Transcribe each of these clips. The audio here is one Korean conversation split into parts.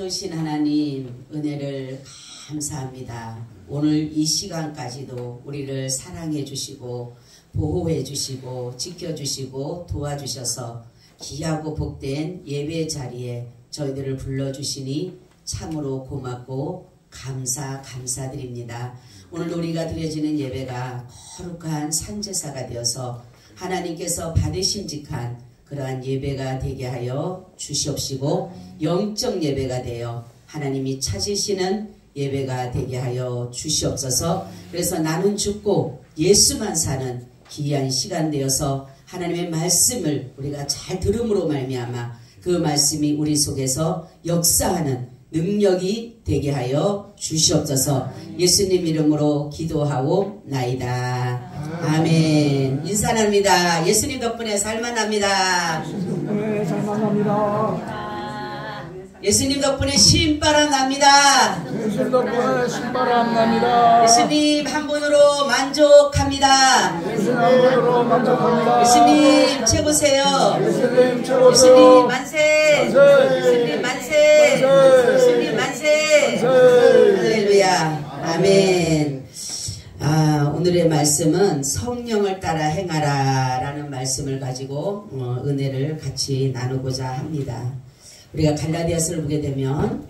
좋으신 하나님 은혜를 감사합니다. 오늘 이 시간까지도 우리를 사랑해 주시고 보호해 주시고 지켜주시고 도와주셔서 귀하고 복된 예배 자리에 저희들을 불러주시니 참으로 고맙고 감사드립니다. 오늘 우리가 드려지는 예배가 거룩한 산제사가 되어서 하나님께서 받으심직한 그러한 예배가 되게 하여 주시옵시고 영적 예배가 되어 하나님이 찾으시는 예배가 되게 하여 주시옵소서. 그래서 나는 죽고 예수만 사는 귀한 시간 되어서 하나님의 말씀을 우리가 잘 들음으로 말미암아 그 말씀이 우리 속에서 역사하는 능력이 되게 하여 주시옵소서. 예수님 이름으로 기도하고 나이다. 아멘. 인사합니다. 예수님 덕분에 살만합니다. 네, 살만합니다. 예수님 덕분에 신바람 납니다. 예수님 덕분에 신바람 납니다. 예수님 한 분으로 만족합니다. 예수님 한 분으로 만족합니다. 예수님 최고세요. 예수님 최고세요. 예수님 만세. 만세. 예수님 만세. 만세. 예수님 만세. 만세. 할렐루야. 아멘. 오늘의 말씀은 성령을 따라 행하라 라는 말씀을 가지고 은혜를 같이 나누고자 합니다. 우리가 갈라디아서를 보게 되면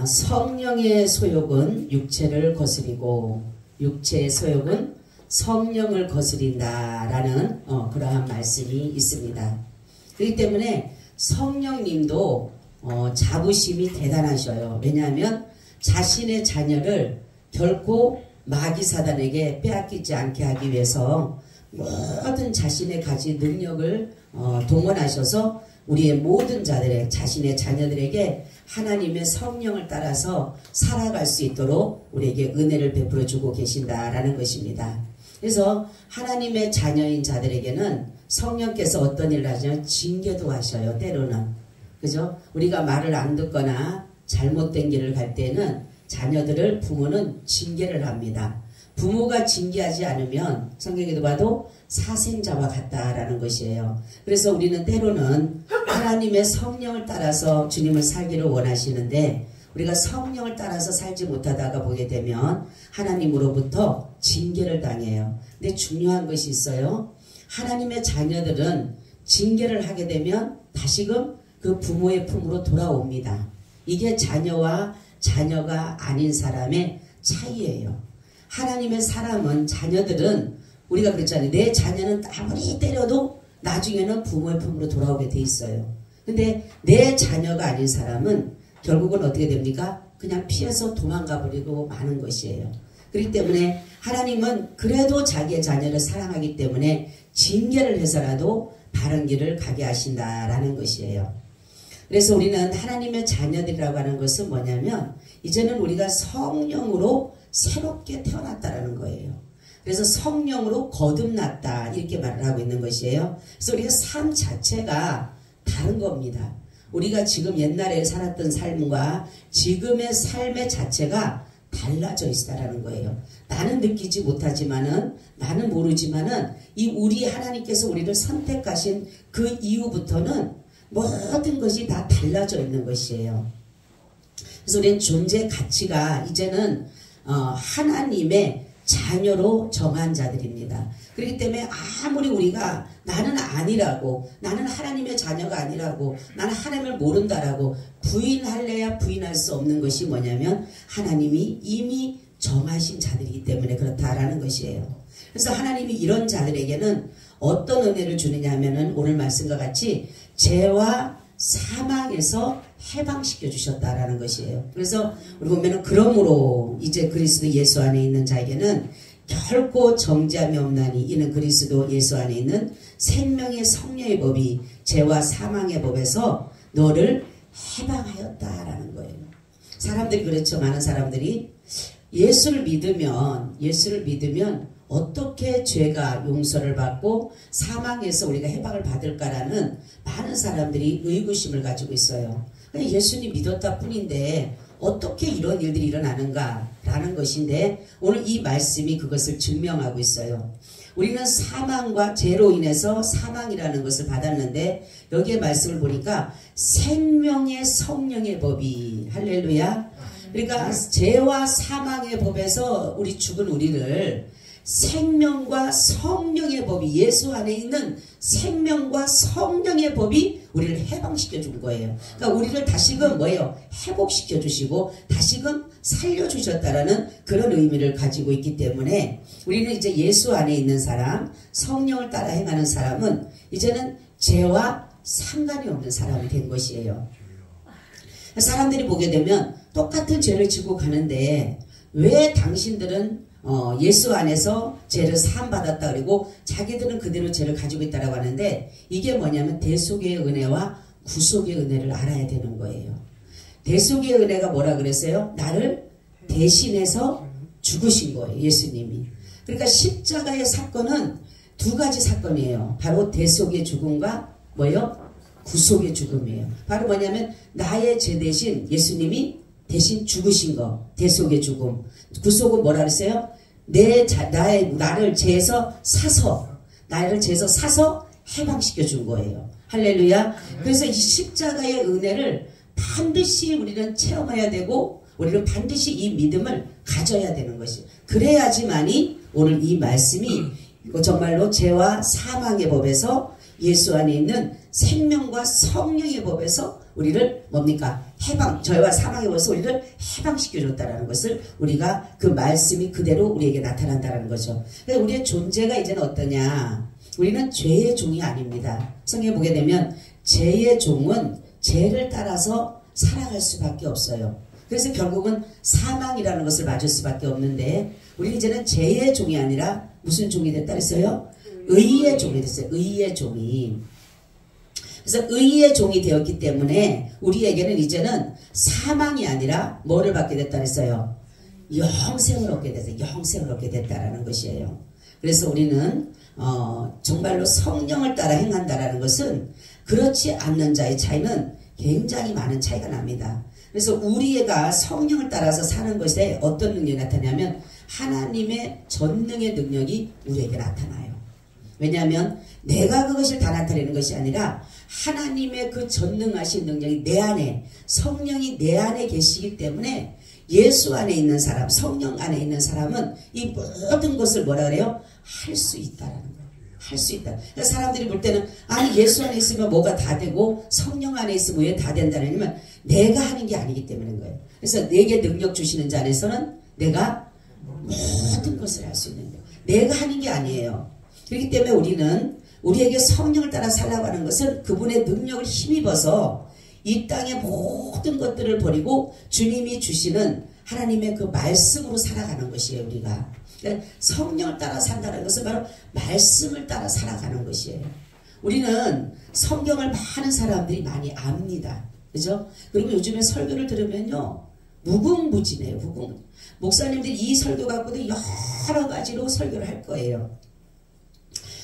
성령의 소욕은 육체를 거스리고 육체의 소욕은 성령을 거스린다 라는 그러한 말씀이 있습니다. 그렇기 때문에 성령님도 자부심이 대단하셔요. 왜냐하면 자신의 자녀를 결코 마귀 사단에게 빼앗기지 않게 하기 위해서 모든 자신의 가진 능력을 동원하셔서 우리의 모든 자들의 자신의 자녀들에게 하나님의 성령을 따라서 살아갈 수 있도록 우리에게 은혜를 베풀어 주고 계신다라는 것입니다. 그래서 하나님의 자녀인 자들에게는 성령께서 어떤 일을 하시냐면 징계도 하셔요. 때로는. 그죠? 우리가 말을 안 듣거나 잘못된 길을 갈 때는 자녀들을 부모는 징계를 합니다. 부모가 징계하지 않으면 성경에도 봐도 사생자와 같다라는 것이에요. 그래서 우리는 때로는 하나님의 성령을 따라서 주님을 살기를 원하시는데 우리가 성령을 따라서 살지 못하다가 보게 되면 하나님으로부터 징계를 당해요. 근데 중요한 것이 있어요. 하나님의 자녀들은 징계를 하게 되면 다시금 그 부모의 품으로 돌아옵니다. 이게 자녀와 자녀가 아닌 사람의 차이예요. 하나님의 사람은 자녀들은 우리가 그랬잖아요. 내 자녀는 아무리 때려도 나중에는 부모의 품으로 돌아오게 돼 있어요. 근데 내 자녀가 아닌 사람은 결국은 어떻게 됩니까? 그냥 피해서 도망가 버리고 마는 것이에요. 그렇기 때문에 하나님은 그래도 자기의 자녀를 사랑하기 때문에 징계를 해서라도 바른 길을 가게 하신다라는 것이에요. 그래서 우리는 하나님의 자녀들이라고 하는 것은 뭐냐면 이제는 우리가 성령으로 새롭게 태어났다라는 거예요. 그래서 성령으로 거듭났다 이렇게 말을 하고 있는 것이에요. 그래서 우리가 삶 자체가 다른 겁니다. 우리가 지금 옛날에 살았던 삶과 지금의 삶의 자체가 달라져 있다라는 거예요. 나는 느끼지 못하지만은 나는 모르지만은 이 우리 하나님께서 우리를 선택하신 그 이후부터는 모든 것이 다 달라져 있는 것이에요. 그래서 우리는 존재 가치가 이제는 하나님의 자녀로 정한 자들입니다. 그렇기 때문에 아무리 우리가 나는 아니라고 나는 하나님의 자녀가 아니라고 나는 하나님을 모른다라고 부인할래야 부인할 수 없는 것이 뭐냐면 하나님이 이미 정하신 자들이기 때문에 그렇다라는 것이에요. 그래서 하나님이 이런 자들에게는 어떤 은혜를 주느냐 하면은 오늘 말씀과 같이 죄와 사망에서 해방시켜 주셨다라는 것이에요. 그래서 우리 보면은 그러므로 이제 그리스도 예수 안에 있는 자에게는 결코 정죄함이 없나니 이는 그리스도 예수 안에 있는 생명의 성령의 법이 죄와 사망의 법에서 너를 해방하였다라는 거예요. 사람들이 그렇죠. 많은 사람들이 예수를 믿으면 어떻게 죄가 용서를 받고 사망에서 우리가 해방을 받을까라는 많은 사람들이 의구심을 가지고 있어요. 그냥 예수님 믿었다 뿐인데 어떻게 이런 일들이 일어나는가 라는 것인데 오늘 이 말씀이 그것을 증명하고 있어요. 우리는 사망과 죄로 인해서 사망이라는 것을 받았는데 여기에 말씀을 보니까 생명의 성령의 법이 할렐루야. 그러니까 죄와 사망의 법에서 우리 죽은 우리를 생명과 성령의 법이 예수 안에 있는 생명과 성령의 법이 우리를 해방시켜 준 거예요. 그러니까 우리를 다시금 뭐예요? 회복시켜 주시고 다시금 살려 주셨다라는 그런 의미를 가지고 있기 때문에 우리는 이제 예수 안에 있는 사람, 성령을 따라 행하는 사람은 이제는 죄와 상관이 없는 사람이 된 것이에요. 사람들이 보게 되면 똑같은 죄를 지고 가는데 왜 당신들은 예수 안에서 죄를 사함받았다 그리고 자기들은 그대로 죄를 가지고 있다라고 하는데 이게 뭐냐면 대속의 은혜와 구속의 은혜를 알아야 되는 거예요. 대속의 은혜가 뭐라 그랬어요? 나를 대신해서 죽으신 거예요. 예수님이. 그러니까 십자가의 사건은 두 가지 사건이에요. 바로 대속의 죽음과 뭐요? 구속의 죽음이에요. 바로 뭐냐면 나의 죄 대신 예수님이 대신 죽으신 거. 대속의 죽음. 구속은 뭐라 그랬어요? 나를 죄에서 사서 해방시켜 준 거예요. 할렐루야. 그래서 이 십자가의 은혜를 반드시 우리는 체험해야 되고 우리는 반드시 이 믿음을 가져야 되는 것이에요. 그래야지만이 오늘 이 말씀이 정말로 죄와 사망의 법에서 예수 안에 있는 생명과 성령의 법에서 우리를 뭡니까? 죄와 사망의 법에서 우리를 해방시켜줬다는 것을 우리가 그 말씀이 그대로 우리에게 나타난다는 거죠. 그래서 우리의 존재가 이제는 어떠냐? 우리는 죄의 종이 아닙니다. 성경에 보게 되면 죄의 종은 죄를 따라서 살아갈 수밖에 없어요. 그래서 결국은 사망이라는 것을 맞을 수밖에 없는데 우리는 이제는 죄의 종이 아니라 무슨 종이 됐다 그랬어요? 의의 종이 됐어요. 의의 종이. 그래서 의의 종이 되었기 때문에 우리에게는 이제는 사망이 아니라 뭐를 받게 됐다 그랬어요? 영생을 얻게 됐어요. 영생을 얻게 됐다라는 것이에요. 그래서 우리는 정말로 성령을 따라 행한다라는 것은 그렇지 않는 자의 차이는 굉장히 많은 차이가 납니다. 그래서 우리가 성령을 따라서 사는 것에 어떤 능력이 나타나냐면 하나님의 전능의 능력이 우리에게 나타나요. 왜냐하면 내가 그것을 다 나타내는 것이 아니라 하나님의 그 전능하신 능력이 내 안에, 성령이 내 안에 계시기 때문에 예수 안에 있는 사람, 성령 안에 있는 사람은 이 모든 것을 뭐라 그래요? 할 수 있다라는 거예요. 할 수 있다. 그러니까 사람들이 볼 때는 아니 예수 안에 있으면 뭐가 다 되고 성령 안에 있으면 왜 다 된다냐면 내가 하는 게 아니기 때문인 거예요. 그래서 내게 능력 주시는 자 안에서는 내가 모든 것을 할 수 있는 거예요. 내가 하는 게 아니에요. 그렇기 때문에 우리는 우리에게 성령을 따라 살라고 하는 것은 그분의 능력을 힘입어서 이 땅의 모든 것들을 버리고 주님이 주시는 하나님의 그 말씀으로 살아가는 것이에요. 우리가 그러니까 성령을 따라 산다는 것은 바로 말씀을 따라 살아가는 것이에요. 우리는 성경을 많은 사람들이 많이 압니다. 그죠? 그리고 요즘에 설교를 들으면요 무궁무진해요. 목사님들이 이 설교 갖고도 여러 가지로 설교를 할 거예요.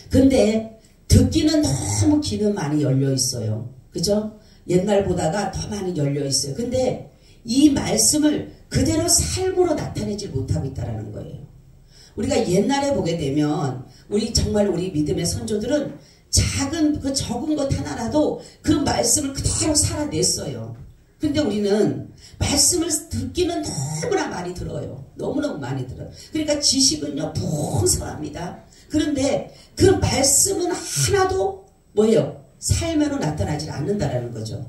근데 듣기는 너무 귀는 많이 열려 있어요. 그죠? 옛날보다가 더 많이 열려 있어요. 근데 이 말씀을 그대로 삶으로 나타내지 못하고 있다는 거예요. 우리가 옛날에 보게 되면 정말 우리 믿음의 선조들은 적은 것 하나라도 그 말씀을 그대로 살아냈어요. 근데 우리는 말씀을 듣기는 너무나 많이 들어요. 너무너무 많이 들어요. 그러니까 지식은요 풍성합니다. 그런데 그 말씀은 하나도 뭐예요? 삶으로 나타나지 않는다라는 거죠.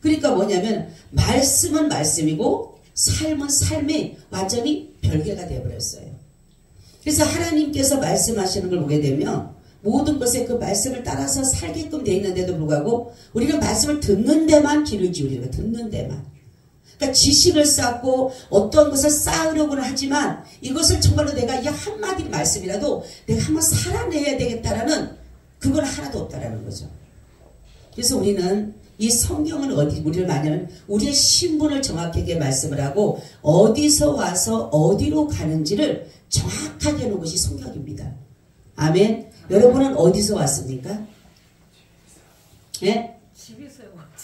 그러니까 뭐냐면 말씀은 말씀이고 삶은 삶이 완전히 별개가 되어버렸어요. 그래서 하나님께서 말씀하시는 걸 보게 되면 모든 것에 그 말씀을 따라서 살게끔 되어 있는데도 불구하고 우리는 말씀을 듣는 데만 귀를 기울이는 거예요. 듣는 데만. 그러니까 지식을 쌓고 어떤 것을 쌓으려고는 하지만 이것을 정말로 내가 이 한마디 말씀이라도 내가 한번 살아내야 되겠다라는 그건 하나도 없다라는 거죠. 그래서 우리는 이 성경은 우리를 말하면 우리의 신분을 정확하게 말씀을 하고 어디서 와서 어디로 가는지를 정확하게 하는 것이 성경입니다. 아멘. 여러분은 어디서 왔습니까? 예?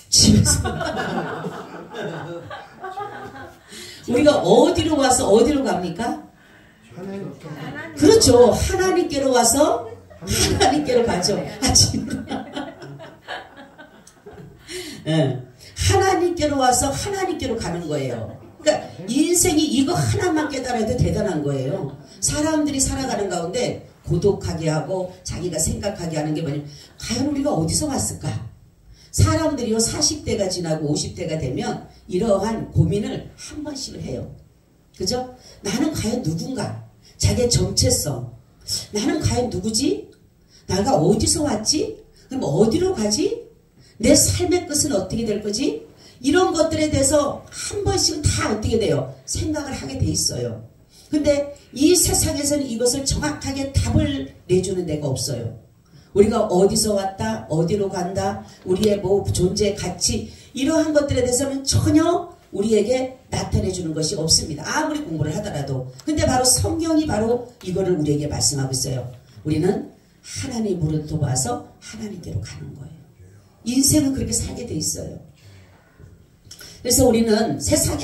집에서. 우리가 어디로 와서 어디로 갑니까? 그렇죠. 하나님께로 와서 하나님께로 가죠. 네. 하나님께로 와서 하나님께로 가는 거예요. 그러니까 인생이 이거 하나만 깨달아도 대단한 거예요. 사람들이 살아가는 가운데 고독하게 하고 자기가 생각하게 하는 게 뭐냐면 과연 우리가 어디서 왔을까? 사람들이요 40대가 지나고 50대가 되면 이러한 고민을 한 번씩 해요. 그죠? 나는 과연 누군가? 자기의 정체성. 나는 과연 누구지? 내가 어디서 왔지? 그럼 어디로 가지? 내 삶의 끝은 어떻게 될 거지? 이런 것들에 대해서 한 번씩은 다 어떻게 돼요? 생각을 하게 돼 있어요. 근데 이 세상에서는 이것을 정확하게 답을 내주는 데가 없어요. 우리가 어디서 왔다, 어디로 간다, 우리의 뭐 존재 가치 이러한 것들에 대해서는 전혀 우리에게 나타내 주는 것이 없습니다. 아무리 공부를 하더라도. 근데 바로 성경이 바로 이거를 우리에게 말씀하고 있어요. 우리는 하나님으로부터 와서 하나님께로 가는 거예요. 인생은 그렇게 살게 돼 있어요. 그래서 우리는 세상에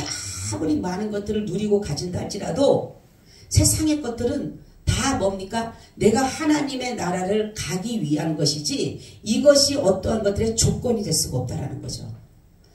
아무리 많은 것들을 누리고 가진다 할지라도 세상의 것들은 다 뭡니까? 내가 하나님의 나라를 가기 위한 것이지 이것이 어떠한 것들의 조건이 될 수가 없다라는 거죠.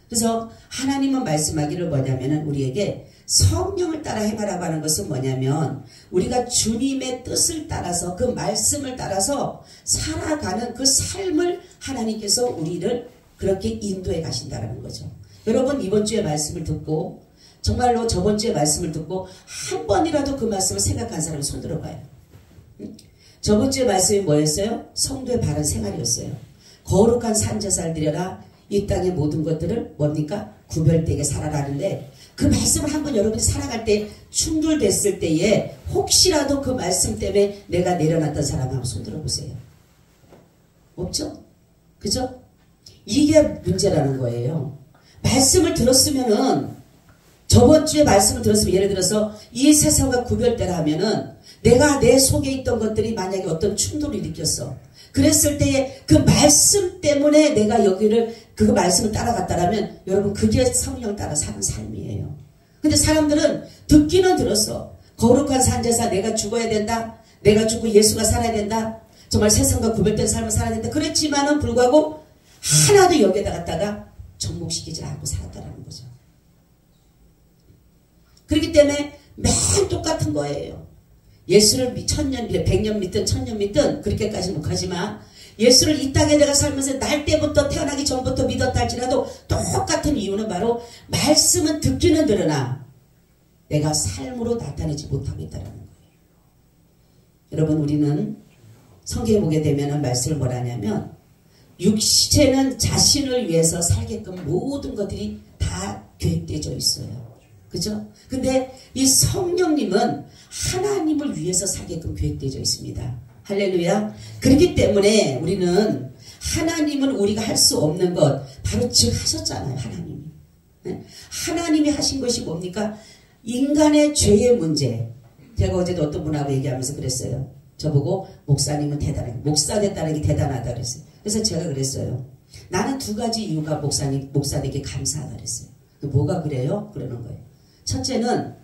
그래서 하나님은 말씀하기를 뭐냐면은 우리에게 성령을 따라 행하라고 하는 것은 뭐냐면 우리가 주님의 뜻을 따라서 그 말씀을 따라서 살아가는 그 삶을 하나님께서 우리를 그렇게 인도해 가신다는 거죠. 여러분 이번 주에 말씀을 듣고 정말로 저번 주에 말씀을 듣고 한 번이라도 그 말씀을 생각한 사람이 손 들어봐요. 저번 주에 말씀이 뭐였어요? 성도의 바른 생활이었어요. 거룩한 산제사를 드려라. 이 땅의 모든 것들을 뭡니까? 구별되게 살아라는데 그 말씀을 한번 여러분이 살아갈 때 충돌됐을 때에 혹시라도 그 말씀 때문에 내가 내려놨던 사람 한번 손 들어보세요. 없죠? 그죠? 이게 문제라는 거예요. 말씀을 들었으면은 저번 주에 말씀을 들었으면 예를 들어서 이 세상과 구별되라 하면은 내가 내 속에 있던 것들이 만약에 어떤 충돌을 일으켰어. 그랬을 때에 그 말씀 때문에 내가 여기를 그 말씀을 따라갔다라면 여러분 그게 성령 따라 사는 삶이에요. 근데 사람들은 듣기는 들었어. 거룩한 산제사 내가 죽어야 된다. 내가 죽고 예수가 살아야 된다. 정말 세상과 구별된 삶을 살아야 된다. 그랬지만은 불구하고 하나도 여기에다 갖다가 접목시키지 않고 살았다라는 거죠. 그렇기 때문에 매일 똑같은 거예요. 예수를 1000년, 100년 믿든 1000년 믿든 그렇게까지 못 하지만 예수를 이 땅에 내가 살면서 날 때부터 태어나기 전부터 믿었다 할지라도 똑같은 이유는 바로 말씀은 듣기는 들으나 내가 삶으로 나타내지 못하고 있다는 거예요. 여러분 우리는 성경에 보게 되면 말씀을 뭐라 하냐면 육체는 자신을 위해서 살게끔 모든 것들이 다 계획되어 있어요. 그죠? 근데 이 성령님은 하나님을 위해서 살게끔 계획되어 있습니다. 할렐루야. 그렇기 때문에 우리는 하나님은 우리가 할 수 없는 것 바로 즉 하셨잖아요. 하나님이. 하나님이 하신 것이 뭡니까? 인간의 죄의 문제. 제가 어제도 어떤 분하고 얘기하면서 그랬어요. 저보고 목사님은 대단해. 목사 됐다는 게 대단하다 그랬어요. 그래서 제가 그랬어요. 나는 두 가지 이유가 목사님에게 감사하다 그랬어요. 뭐가 그래요? 그러는 거예요. 첫째는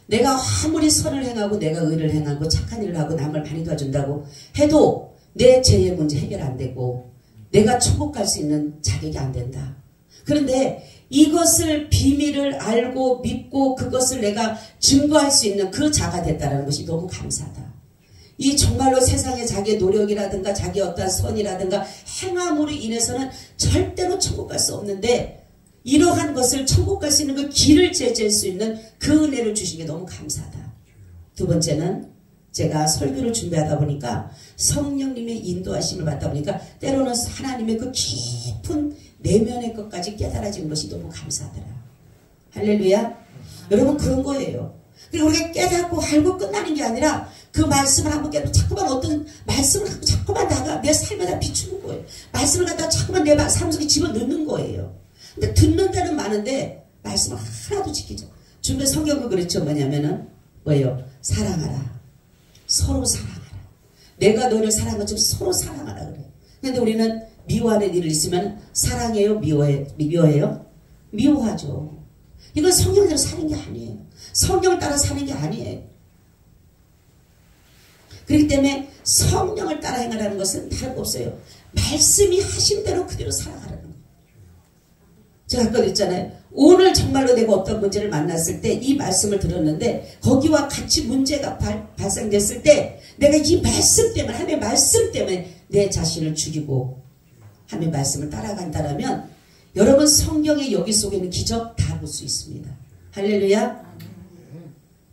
내가 아무리 선을 행하고 내가 의를 행하고 착한 일을 하고 남을 많이 도와준다고 해도 내 죄의 문제 해결 안 되고 내가 천국 갈 수 있는 자격이 안 된다. 그런데 이것을 비밀을 알고 믿고 그것을 내가 증거할 수 있는 그 자가 됐다는 것이 너무 감사하다. 이 정말로 세상에 자기의 노력이라든가 자기의 어떠한 선이라든가 행함으로 인해서는 절대로 천국 갈 수 없는데 이러한 것을 천국 갈 수 있는 그 길을 제시할 수 있는 그 은혜를 주신 게 너무 감사하다. 두 번째는 제가 설교를 준비하다 보니까 성령님의 인도하심을 받다 보니까 때로는 하나님의 그 깊은 내면의 것까지 깨달아지는 것이 너무 감사하더라. 할렐루야. 여러분 그런 거예요. 그리고 우리가 깨닫고 알고 끝나는 게 아니라 그 말씀을 한번 깨닫고 자꾸만 어떤 말씀을 갖고 자꾸만 내 삶에다 비추는 거예요. 말씀을 갖다가 자꾸만 내 삶 속에 집어넣는 거예요. 근데 듣는 데는 많은데 말씀을 하나도 지키죠. 주변 성경은 그렇죠. 뭐냐면은 뭐예요? 사랑하라. 서로 사랑하라. 내가 너를 사랑한 것처럼 서로 사랑하라 그래. 근데 우리는 미워하는 일을 있으면 사랑해요? 미워해요? 미워하죠. 이건 성령대로 사는 게 아니에요. 성령을 따라 사는 게 아니에요. 그렇기 때문에 성령을 따라 행하라는 것은 다른 거 없어요. 말씀이 하신 대로 그대로 살아가라는 거예요. 제가 아까 그랬잖아요. 오늘 정말로 내가 어떤 문제를 만났을 때 이 말씀을 들었는데 거기와 같이 문제가 발생됐을 때 내가 이 말씀 때문에, 하나님의 말씀 때문에 내 자신을 죽이고 하나님의 말씀을 따라간다면 여러분 성경의 여기 속에 있는 기적 다 볼 수 있습니다. 할렐루야.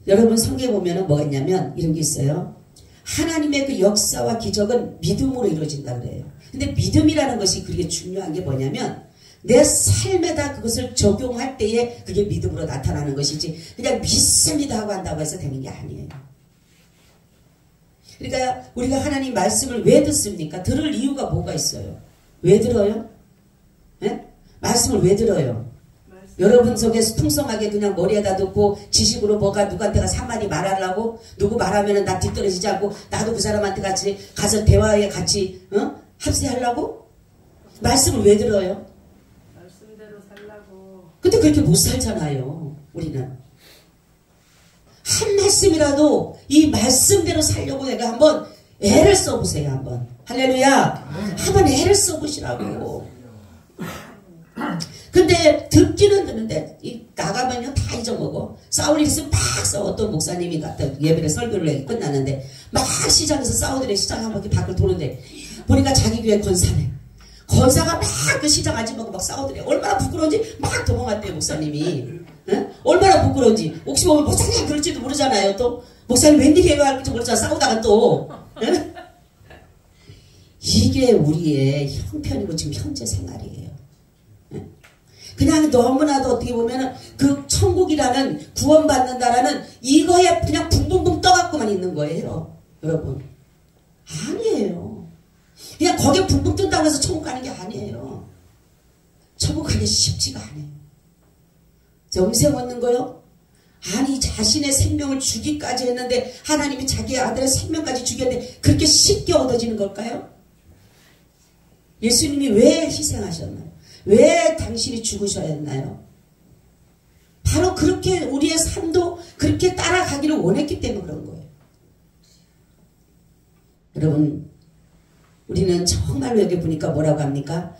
여러분 성경에 보면 뭐가 있냐면 이런 게 있어요. 하나님의 그 역사와 기적은 믿음으로 이루어진다 그래요. 근데 믿음이라는 것이 그렇게 중요한 게 뭐냐면 내 삶에다 그것을 적용할 때에 그게 믿음으로 나타나는 것이지 그냥 믿습니다 하고 한다고 해서 되는 게 아니에요. 그러니까 우리가 하나님 말씀을 왜 듣습니까? 들을 이유가 뭐가 있어요? 왜 들어요? 네? 말씀을 왜 들어요? 여러분 속에서 풍성하게 그냥 머리에다 듣고 지식으로 뭐가 누구한테가 한마디 말하려고 누구 말하면은 나 뒤떨어지지 않고 나도 그 사람한테 같이 가서 대화에 같이 합세하려고? 말씀을 왜 들어요? 말씀대로 살라고. 근데 그렇게 못 살잖아요. 우리는 한 말씀이라도 이 말씀대로 살려고 내가 한번 애를 써보세요. 한번 할렐루야. 한번 애를 써보시라고. 근데 듣기는 듣는데 나가면요 다 잊어먹어. 싸울 일 있으면 막 싸워. 어떤 목사님이 갔다 예배를 설교를 해 끝났는데 막 시장에서 싸우더래. 시장 한 바퀴 밖을 도는데 보니까 자기 교회 권사네. 권사가 막 그 시장 아줌마하고 막 싸우더래. 얼마나 부끄러운지 막 도망갔대요 목사님이. 응? 얼마나 부끄러운지. 혹시 보면 목사님 그럴지도 모르잖아요. 또 목사님 웬일이에요 할지 모르잖아. 싸우다가 또. 응? 이게 우리의 형편이고 지금 현재 생활이에요. 응? 그냥 너무나도 어떻게 보면은 그 천국이라는 구원받는다라는 이거에 그냥 붕붕붕 떠갖고만 있는 거예요. 여러분. 아니에요. 그냥 거기에 붕붕 뜬다고 해서 천국 가는 게 아니에요. 천국 가기 쉽지가 않아요. 영생 얻는 거요? 아니 자신의 생명을 주기까지 했는데 하나님이 자기의 아들의 생명까지 주겠는데 그렇게 쉽게 얻어지는 걸까요? 예수님이 왜 희생하셨나요? 왜 당신이 죽으셔야 했나요? 바로 그렇게 우리의 삶도 그렇게 따라가기를 원했기 때문에 그런 거예요. 여러분 우리는 정말로 여기 보니까 뭐라고 합니까?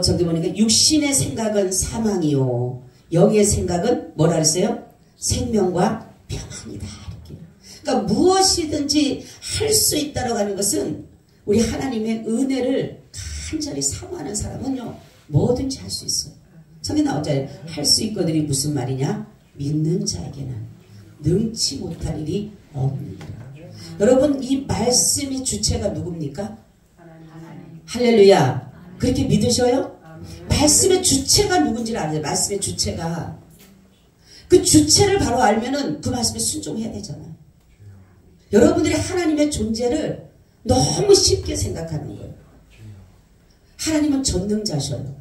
저기 보니까 육신의 생각은 사망이요 영의 생각은 뭐라 그랬어요? 생명과 평안이다. 이렇게. 그러니까 무엇이든지 할 수 있다라고 하는 것은 우리 하나님의 은혜를 간절히 사모하는 사람은요 뭐든지 할 수 있어요. 성경에 나오잖아요. 할 수 있거든이 무슨 말이냐? 믿는 자에게는 능치 못할 일이 없느니라. 여러분 이 말씀의 주체가 누굽니까? 할렐루야. 그렇게 믿으셔요? 말씀의 주체가 누군지를 알아요. 말씀의 주체가. 그 주체를 바로 알면은 그 말씀에 순종해야 되잖아요. 여러분들이 하나님의 존재를 너무 쉽게 생각하는 거예요. 하나님은 전능자셔요.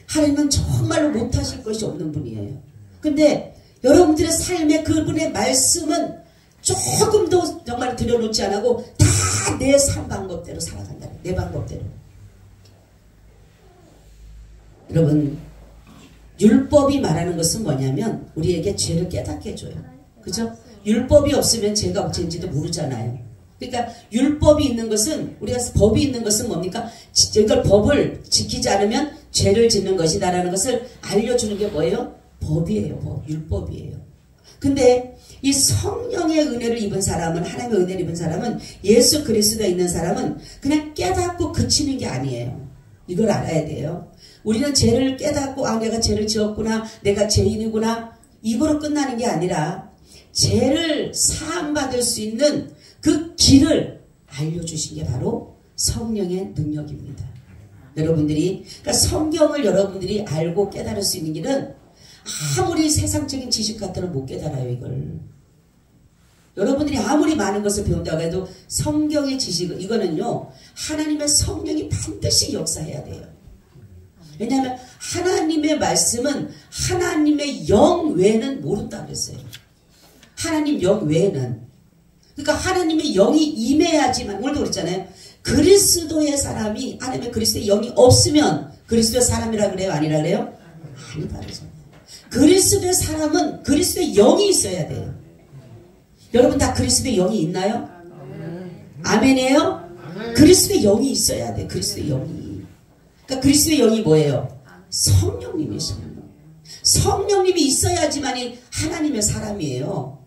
하나님은 정말로 못하실 것이 없는 분이에요. 근데 여러분들의 삶에 그분의 말씀은 조금도 정말 들여놓지 않고 다 내 삶 방법대로 살아간다. 내 방법대로. 여러분 율법이 말하는 것은 뭐냐면 우리에게 죄를 깨닫게 해줘요. 그죠? 율법이 없으면 죄가 없는지도 모르잖아요. 그러니까 율법이 있는 것은 우리가 법이 있는 것은 뭡니까? 이걸 법을 지키지 않으면 죄를 짓는 것이다라는 것을 알려주는 게 뭐예요? 법이에요. 법. 율법이에요. 근데 이 성령의 은혜를 입은 사람은 하나님의 은혜를 입은 사람은 예수 그리스도에 있는 사람은 그냥 깨닫고 그치는 게 아니에요. 이걸 알아야 돼요. 우리는 죄를 깨닫고 내가 죄를 지었구나 내가 죄인이구나 이거로 끝나는 게 아니라 죄를 사함받을 수 있는 그 길을 알려주신 게 바로 성령의 능력입니다. 여러분들이 그러니까 성경을 여러분들이 알고 깨달을 수 있는 길은 아무리 세상적인 지식 같아는 못 깨달아요. 이걸 여러분들이 아무리 많은 것을 배운다고 해도 성경의 지식은 이거는요 하나님의 성령이 반드시 역사해야 돼요. 왜냐하면 하나님의 말씀은 하나님의 영 외에는 모른다고 그랬어요. 하나님 영 외에는. 그러니까 하나님의 영이 임해야지만 오늘도 그랬잖아요. 그리스도의 사람이 하나님의 그리스도의 영이 없으면 그리스도의 사람이라 그래요? 아니라 그래요? 아니다 그러잖아요. 그리스도의 사람은 그리스도의 영이 있어야 돼요. 여러분 다 그리스도의 영이 있나요? 아멘이에요? 그리스도의 영이 있어야 돼. 그리스도의 영이. 그러니까 그리스도의 영이 뭐예요? 성령님이 성령. 성령님이 있어야지만이 하나님의 사람이에요.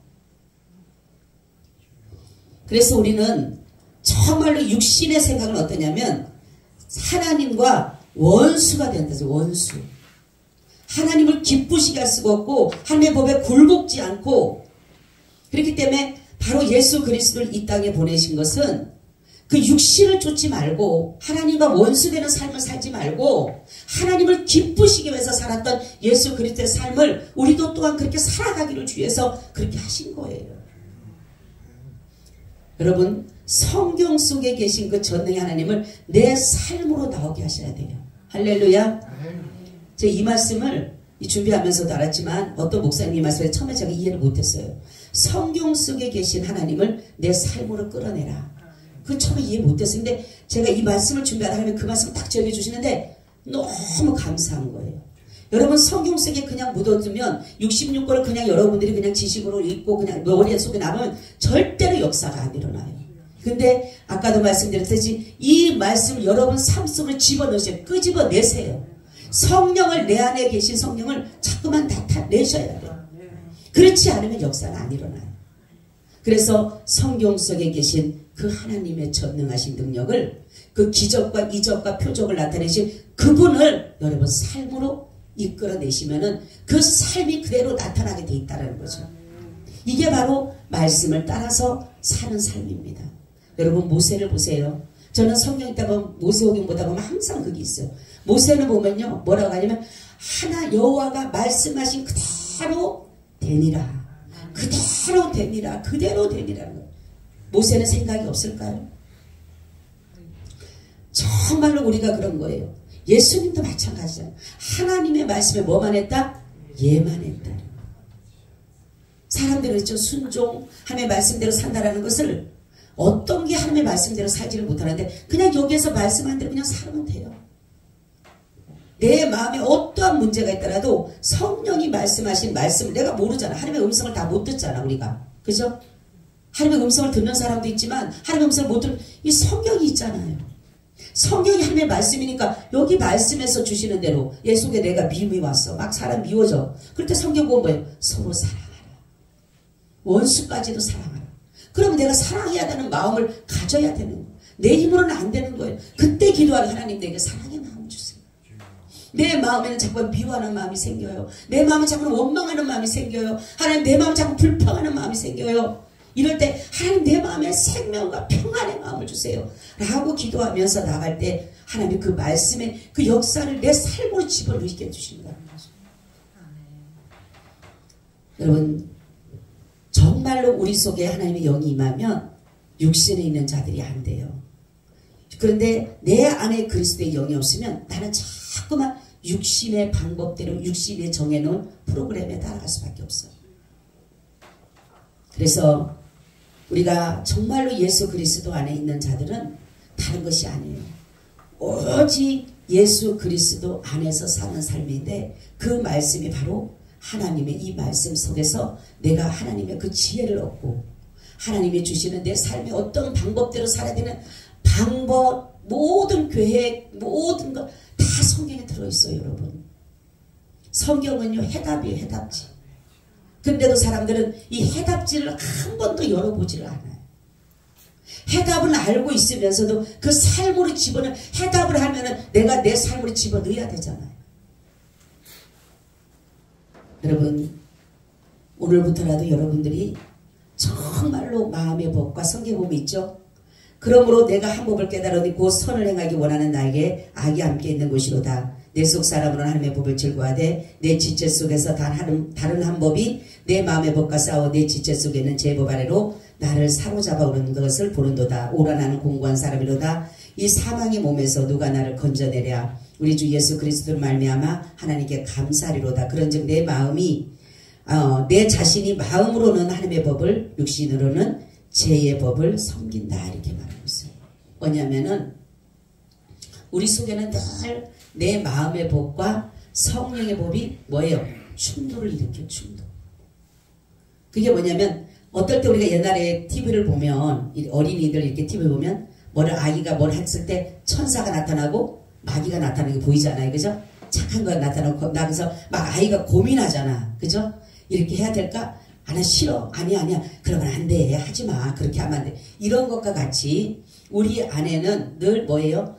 그래서 우리는 정말로 육신의 생각은 어떠냐면 하나님과 원수가 된다죠. 원수. 하나님을 기쁘시게 할 수가 없고 하나님의 법에 굴복지 않고, 그렇기 때문에 바로 예수 그리스도를 이 땅에 보내신 것은 그 육신을 쫓지 말고 하나님과 원수되는 삶을 살지 말고 하나님을 기쁘시게 위해서 살았던 예수 그리스도의 삶을 우리도 또한 그렇게 살아가기를 주께서 그렇게 하신 거예요. 여러분, 성경 속에 계신 그 전능의 하나님을 내 삶으로 나오게 하셔야 돼요. 할렐루야. 제가 이 말씀을 준비하면서도 알았지만 어떤 목사님이 이 말씀을 처음에 제가 이해를 못했어요. 성경 속에 계신 하나님을 내 삶으로 끌어내라. 그건 처음에 이해 못했어요. 근데 제가 이 말씀을 준비하다 하면 그 말씀을 딱 전해주시는데 너무 감사한 거예요. 여러분, 성경 속에 그냥 묻어두면 66권을 그냥 여러분들이 그냥 지식으로 읽고 그냥 머릿속에 남으면 절대로 역사가 안 일어나요. 근데 아까도 말씀드렸듯이 이 말씀을 여러분 삶 속으로 집어넣으세요. 끄집어내세요. 성령을, 내 안에 계신 성령을 자꾸만 나타내셔야 돼요. 그렇지 않으면 역사는 안 일어나요. 그래서 성경 속에 계신 그 하나님의 전능하신 능력을, 그 기적과 이적과 표적을 나타내신 그분을 여러분 삶으로 이끌어내시면은 그 삶이 그대로 나타나게 돼 있다는 거죠. 이게 바로 말씀을 따라서 사는 삶입니다. 여러분, 모세를 보세요. 저는 성경 읽다 보면 모세오경 보다 보면 항상 그게 있어요. 모세는 보면요, 뭐라고 하냐면 하나 여호와가 말씀하신 그대로 되니라. 그대로 되니라. 그대로 되니라는 거예요. 모세는 생각이 없을까요? 정말로 우리가 그런 거예요. 예수님도 마찬가지잖아요. 하나님의 말씀에 뭐만 했다? 예만 했다. 사람들은 그렇죠. 순종, 하나님의 말씀대로 산다라는 것을 어떤 게 하나님의 말씀대로 살지를 못하는데 그냥 여기에서 말씀한 대로 그냥 살면 돼요. 내 마음에 어떠한 문제가 있더라도 성령이 말씀하신 말씀을 내가 모르잖아. 하나님의 음성을 다 못 듣잖아, 우리가. 그죠? 하나님의 음성을 듣는 사람도 있지만 하나님의 음성을 못 듣는, 이 성경이 있잖아요. 성경이 하나님의 말씀이니까 여기 말씀에서 주시는 대로 얘 속에 내가 미움이 왔어. 막 사람 미워져. 그럴 때 성경 보면 뭐예요? 서로 사랑하라. 원수까지도 사랑하라. 그러면 내가 사랑해야 되는 마음을 가져야 되는 거예요. 내 힘으로는 안 되는 거예요. 그때 기도하는 하나님, 내게 사랑의 마음 주세요. 내 마음에는 자꾸 미워하는 마음이 생겨요. 내 마음에 자꾸 원망하는 마음이 생겨요. 하나님, 내 마음에 자꾸 불평하는 마음이 생겨요. 이럴 때 하나님, 내 마음에 생명과 평안의 마음을 주세요 라고 기도하면서 나갈 때 하나님이 그 말씀의 그 역사를 내 삶으로 집어넣게 해주신다는 거죠. 여러분, 정말로 우리 속에 하나님의 영이 임하면 육신에 있는 자들이 안 돼요. 그런데 내 안에 그리스도의 영이 없으면 나는 자꾸만 육신의 방법대로 육신이 정해놓은 프로그램에 따라갈 수밖에 없어요. 그래서 우리가 정말로 예수 그리스도 안에 있는 자들은 다른 것이 아니에요. 오직 예수 그리스도 안에서 사는 삶인데 그 말씀이 바로 하나님의 이 말씀 속에서 내가 하나님의 그 지혜를 얻고 하나님이 주시는 내 삶의 어떤 방법대로 살아야 되는 방법, 모든 계획, 모든 것 다 성경에 들어있어요, 여러분. 성경은요, 해답이에요, 해답지. 근데도 사람들은 이 해답지를 한 번도 열어보지를 않아요. 해답은 알고 있으면서도 그 삶으로 집어넣는, 해답을 하면은 내가 내 삶으로 집어넣어야 되잖아요. 여러분, 오늘부터라도 여러분들이 정말로 마음의 법과 성경의 법이 있죠. 그러므로 내가 한 법을 깨달으니 곧 선을 행하기 원하는 나에게 악이 함께 있는 것이로다. 내 속 사람으로는 하나님의 법을 즐거워하되 내 지체 속에서 다른 한 법이 내 마음의 법과 싸워 내 지체 속에 있는 제 법 아래로 나를 사로잡아 오는 것을 보는도다. 오라 나는 공고한 사람이로다. 이 사망의 몸에서 누가 나를 건져내랴. 우리 주 예수 그리스도를 말미암아 하나님께 감사하리로다. 그런즉 내 마음이 내 자신이 마음으로는 하나님의 법을, 육신으로는 죄의 법을 섬긴다, 이렇게 말하고 있어요. 뭐냐면은 우리 속에는 늘 내 마음의 법과 성령의 법이 뭐예요? 충돌을 일으켜, 충돌. 그게 뭐냐면 어떨 때 우리가 옛날에 TV를 보면 어린이들 이렇게 TV 보면 아기가 뭘 했을 때 천사가 나타나고 마귀가 나타나는 게 보이잖아요. 그죠? 착한 거 나타나고 나면서 막 아이가 고민하잖아. 그죠? 이렇게 해야 될까? 나 싫어. 아니야. 그러면 안 돼. 하지 마. 그렇게 하면 안 돼. 이런 것과 같이 우리 안에는 늘 뭐예요?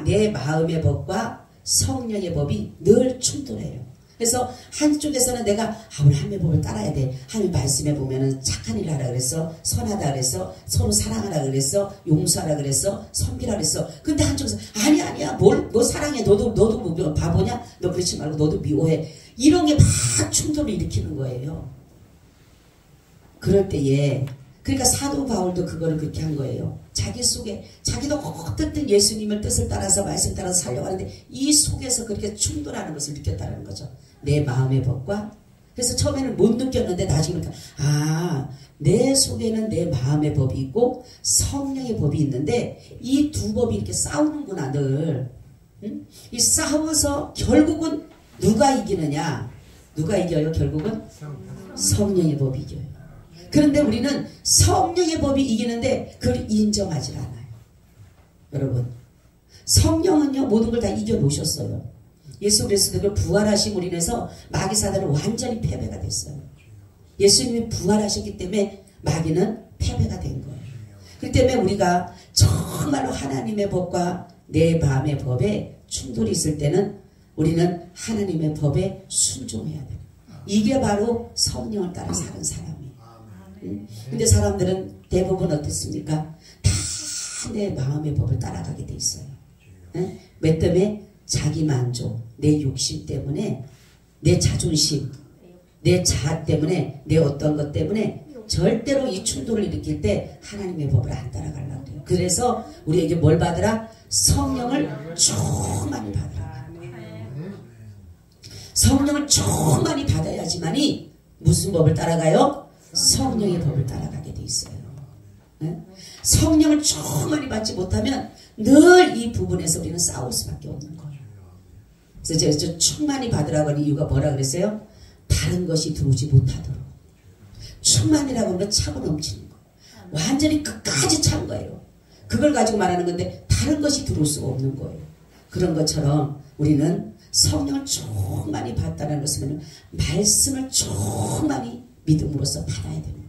내 마음의 법과 성령의 법이 늘 충돌해요. 그래서 한쪽에서는 내가 오늘 하나님의 법을 따라야 돼. 하나님 말씀에 보면은 착한 일 하라 그랬어. 선하다 그랬어. 서로 사랑하라 그랬어. 용서하라 그랬어. 섬기라 그랬어. 근데 한쪽에서 아니야. 너 사랑해. 너도 뭐 바보냐? 너 그렇지 말고 너도 미워해. 이런 게 막 충돌을 일으키는 거예요. 그럴 때에 그러니까 사도 바울도 그거를 그렇게 한 거예요. 자기 속에 자기도 어떻든 예수님의 뜻을 따라서 말씀 따라서 살려고 하는데 이 속에서 그렇게 충돌하는 것을 느꼈다는 거죠. 내 마음의 법과. 그래서 처음에는 못 느꼈는데 나중에 내 속에는 내 마음의 법이 있고 성령의 법이 있는데 이 두 법이 이렇게 싸우는구나 늘. 응? 이 싸워서 결국은 누가 이기느냐? 누가 이겨요? 결국은 성령의 법이 이겨요. 그런데 우리는 성령의 법이 이기는데 그걸 인정하지 않아요. 여러분, 성령은요 모든 걸 다 이겨놓으셨어요. 예수 그리스도가 부활하심으로 인해서 마귀 사단은 완전히 패배가 됐어요. 예수님이 부활하셨기 때문에 마귀는 패배가 된 거예요. 그렇기 때문에 우리가 정말로 하나님의 법과 내 마음의 법에 충돌이 있을 때는 우리는 하나님의 법에 순종해야 돼요. 이게 바로 성령을 따라 사는 사람이에요. 근데 사람들은 대부분 어떻습니까? 다 내 마음의 법을 따라가게 돼 있어요. 몇 때문에 자기 만족, 내 욕심 때문에, 내 자존심, 내 자아 때문에, 내 어떤 것 때문에 절대로 이 충돌을 일으킬 때 하나님의 법을 안 따라가려고 해요. 그래서 우리에게 뭘 받으라? 성령을 충만히 받으라. 성령을 충만히 받아야지만이 무슨 법을 따라가요? 성령의 법을 따라가게 돼 있어요. 성령을 충만히 받지 못하면 늘 이 부분에서 우리는 싸울 수밖에 없는 거예요. 그래서 제가 충만히 받으라고 하는 이유가 뭐라 그랬어요? 다른 것이 들어오지 못하도록. 충만이라고 하는 건 차고 넘치는 거예요. 완전히 끝까지 찬 거예요. 그걸 가지고 말하는 건데 다른 것이 들어올 수가 없는 거예요. 그런 것처럼 우리는 성령을 충만히 받다는 것은 말씀을 충만히 믿음으로써 받아야 되는 거예요.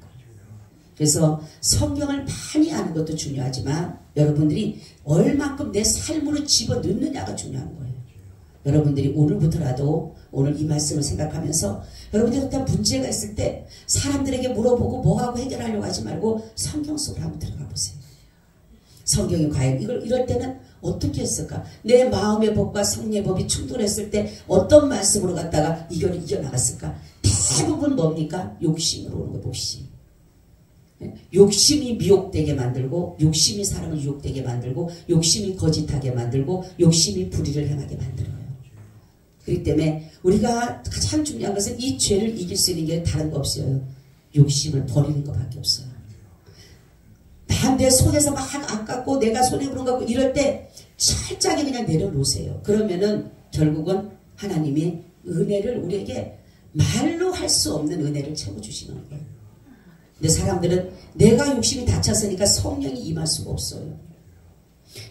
그래서 성경을 많이 아는 것도 중요하지만 여러분들이 얼만큼 내 삶으로 집어넣느냐가 중요한 거예요. 여러분들이 오늘부터라도 오늘 이 말씀을 생각하면서 여러분들이 어떤 문제가 있을 때 사람들에게 물어보고 뭐하고 해결하려고 하지 말고 성경 속으로 한번 들어가 보세요. 성경이 과연 이럴 때는 어떻게 했을까? 내 마음의 법과 성령의 법이 충돌했을 때 어떤 말씀으로 갖다가 이겨나갔을까? 대부분 뭡니까? 욕심으로 오는 거예요. 욕심이 미혹되게 만들고, 욕심이 사람을 유혹되게 만들고, 욕심이 거짓하게 만들고, 욕심이 불의를 행하게 만들어요. 그렇기 때문에 우리가 가장 중요한 것은 이 죄를 이길 수 있는 게 다른 거 없어요. 욕심을 버리는 것밖에 없어요. 내 손에서 막 아깝고 내가 손해보는 것 같고 이럴 때 철저하게 그냥 내려놓으세요. 그러면은 결국은 하나님이 은혜를 우리에게 말로 할 수 없는 은혜를 채워주시는 거예요. 근데 사람들은 내가 욕심이 닫혔으니까 성령이 임할 수가 없어요.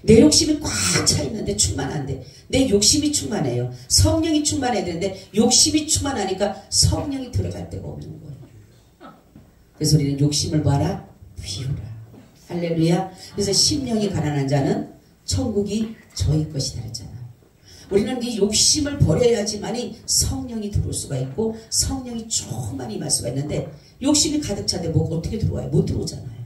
내 욕심이 꽉 차 있는데 충만 안 돼. 내 욕심이 충만해요. 성령이 충만해야 되는데 욕심이 충만하니까 성령이 들어갈 데가 없는 거예요. 그래서 우리는 욕심을 봐라, 비우라. 할렐루야. 그래서 심령이 가난한 자는 천국이 저희 것이다 했잖아요. 우리는 이 욕심을 버려야지만이 성령이 들어올 수가 있고 성령이 충만히 임할 수가 있는데 욕심이 가득 차는데 뭐가 어떻게 들어와요? 못 들어오잖아요.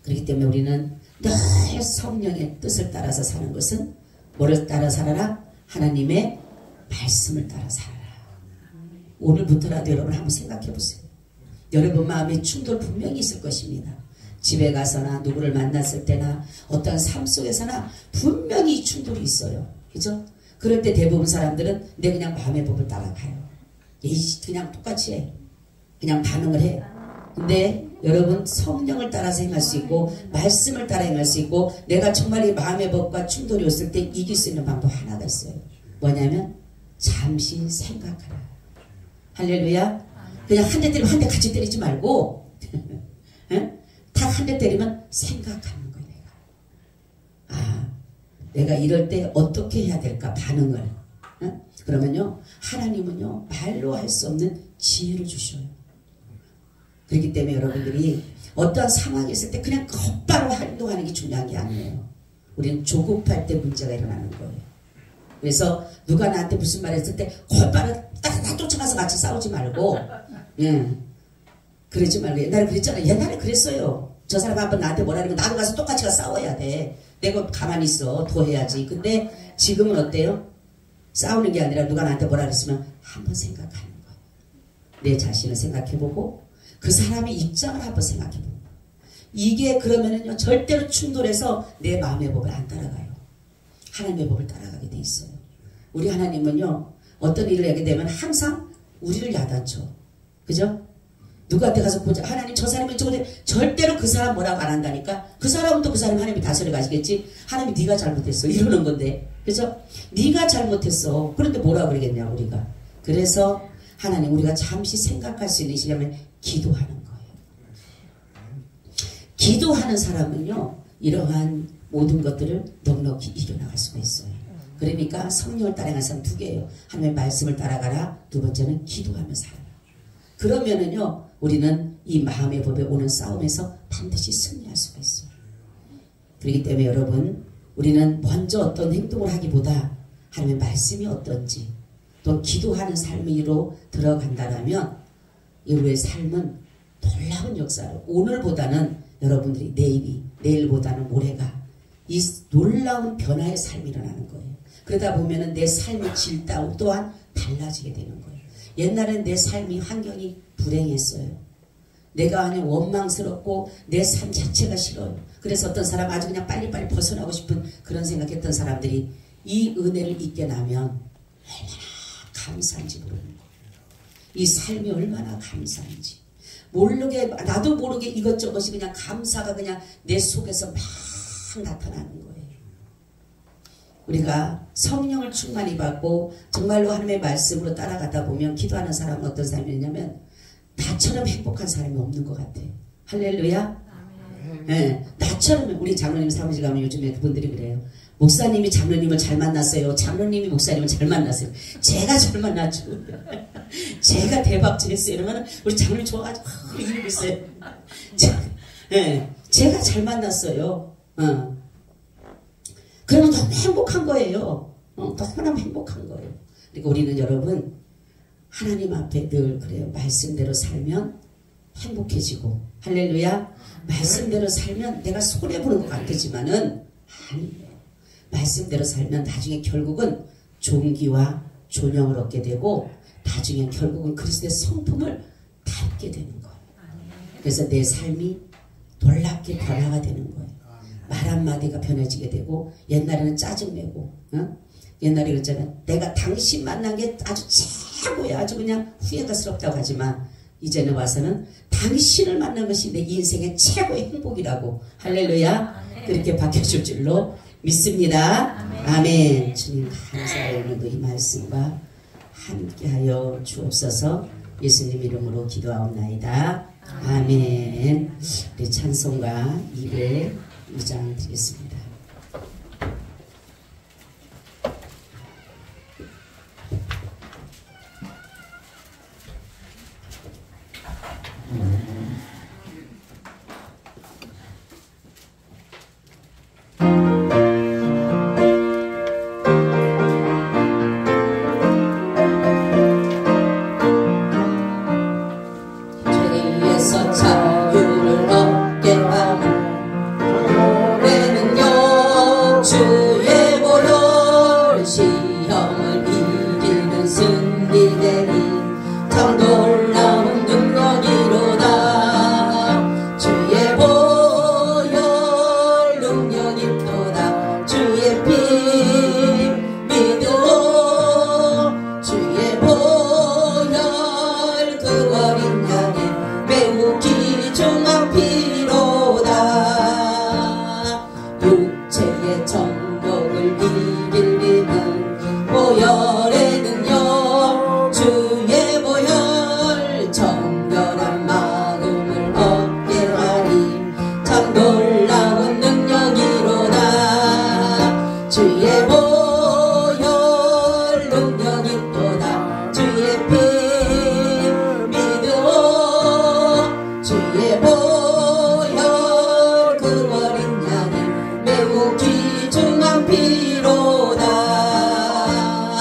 그렇기 때문에 우리는 늘 성령의 뜻을 따라서 사는 것은 뭐를 따라 살아라? 하나님의 말씀을 따라 살아라. 오늘부터라도 여러분 한번 생각해 보세요. 여러분 마음에 충돌 분명히 있을 것입니다. 집에 가서나 누구를 만났을 때나 어떤 삶 속에서나 분명히 이 충돌이 있어요. 그죠? 그럴 때 대부분 사람들은 내 그냥 마음의 법을 따라가요. 그냥 똑같이 해. 그냥 반응을 해. 근데 여러분 성령을 따라서 행할 수 있고 말씀을 따라 행할 수 있고 내가 정말 이 마음의 법과 충돌이 왔을 때 이길 수 있는 방법 하나가 있어요. 뭐냐면 잠시 생각하라. 할렐루야. 그냥 한 대 때리면 한 대 같이 때리지 말고 딱 한 대 때리면 생각하는 거예요. 내가 이럴 때 어떻게 해야 될까 반응을. 그러면요 하나님은요 말로 할 수 없는 지혜를 주셔요. 그렇기 때문에 여러분들이 어떠한 상황이 있을 때 그냥 곧바로 행동하는 게 중요한 게 아니에요. 우리는 조급할 때 문제가 일어나는 거예요. 그래서 누가 나한테 무슨 말 했을 때 곧바로 딱 쫓아가서 같이 싸우지 말고 그러지 말고 옛날에 그랬잖아요. 옛날에 그랬어요. 저 사람 한번 나한테 뭐라 그러면 나도 가서 똑같이 가서 싸워야 돼. 내가 가만히 있어. 더 해야지. 근데 지금은 어때요? 싸우는 게 아니라 누가 나한테 뭐라 그랬으면 한번 생각하는 거예요. 내 자신을 생각해보고 그 사람의 입장을 한번 생각해보고 이게 그러면은요 절대로 충돌해서 내 마음의 법을 안 따라가요. 하나님의 법을 따라가게 돼 있어요. 우리 하나님은요 어떤 일을 하게 되면 항상 우리를 야단쳐. 그죠? 누구한테 가서 보자. 하나님 저 사람이 저거데 절대로 그 사람 뭐라고 안 한다니까. 그 사람은 또 그 사람 하나님이 다스려 가시겠지. 하나님이 네가 잘못했어 이러는 건데. 그죠? 네가 잘못했어. 그런데 뭐라고 그러겠냐 우리가. 그래서 하나님 우리가 잠시 생각할 수 있는 시간에 기도하는 거예요. 기도하는 사람은요 이러한 모든 것들을 넉넉히 이겨나갈 수가 있어요. 그러니까 성령을 따라가는 사람 두 개예요. 하나님의 말씀을 따라가라. 두 번째는 기도하며 살아라. 그러면은요 우리는 이 마음의 법에 오는 싸움에서 반드시 승리할 수가 있어요. 그렇기 때문에 여러분 우리는 먼저 어떤 행동을 하기보다 하나님의 말씀이 어떤지 또 기도하는 삶으로 들어간다면 우리의 삶은 놀라운 역사를 오늘보다는 여러분들이 내일보다는 모레가 이 놀라운 변화의 삶이 일어나는 거예요. 그러다 보면은 내 삶의 질 또한 달라지게 되는 거예요. 옛날엔 내 삶이 환경이 불행했어요. 내가 그냥 원망스럽고 내 삶 자체가 싫어요. 그래서 어떤 사람 아주 그냥 빨리빨리 벗어나고 싶은 그런 생각했던 사람들이 이 은혜를 잊게 나면 얼마나 감사한지 모르는 거예요. 이 삶이 얼마나 감사한지 모르게 나도 모르게 이것저것이 그냥 감사가 그냥 내 속에서 막 나타나는 거예요. 우리가 성령을 충만히 받고 정말로 하나님의 말씀으로 따라가다 보면 기도하는 사람은 어떤 사람이냐면 나처럼 행복한 사람이 없는 것 같아. 할렐루야. 네, 나처럼 우리 장로님 사무실 가면 요즘에 그분들이 그래요. 목사님이 장로님을 잘 만났어요. 장로님이 목사님을 잘 만났어요. 제가 잘 만났죠. 제가 대박질 했어요. 이러면 우리 장로님 좋아가지고 이러고 있어요. 제가 잘 만났어요. 그러면 너무 행복한 거예요. 너무나 행복한 거예요. 그러니까 우리는 여러분 하나님 앞에 늘 그래요. 말씀대로 살면 행복해지고 할렐루야. 말씀대로 살면 내가 손해보는 것 같지만은 아니에요. 말씀대로 살면 나중에 결국은 존귀와 존영을 얻게 되고 나중에 결국은 그리스도의 성품을 닮게 되는 거예요. 그래서 내 삶이 놀랍게 변화가 되는 거예요. 말 한마디가 변해지게 되고 옛날에는 짜증내고 옛날에 그랬잖아요. 내가 당신 만난 게 아주 최고야. 아주 그냥 후회가스럽다고 하지만 이제는 와서는 당신을 만난 것이 내 인생의 최고의 행복이라고 할렐루야. 그렇게 바뀌어줄 줄로 믿습니다. 아멘. 주님 감사해요. 오늘도 이 말씀과 함께하여 주옵소서. 예수님 이름으로 기도하옵나이다. 아멘. 우리 찬송가 202장 드리겠습니다.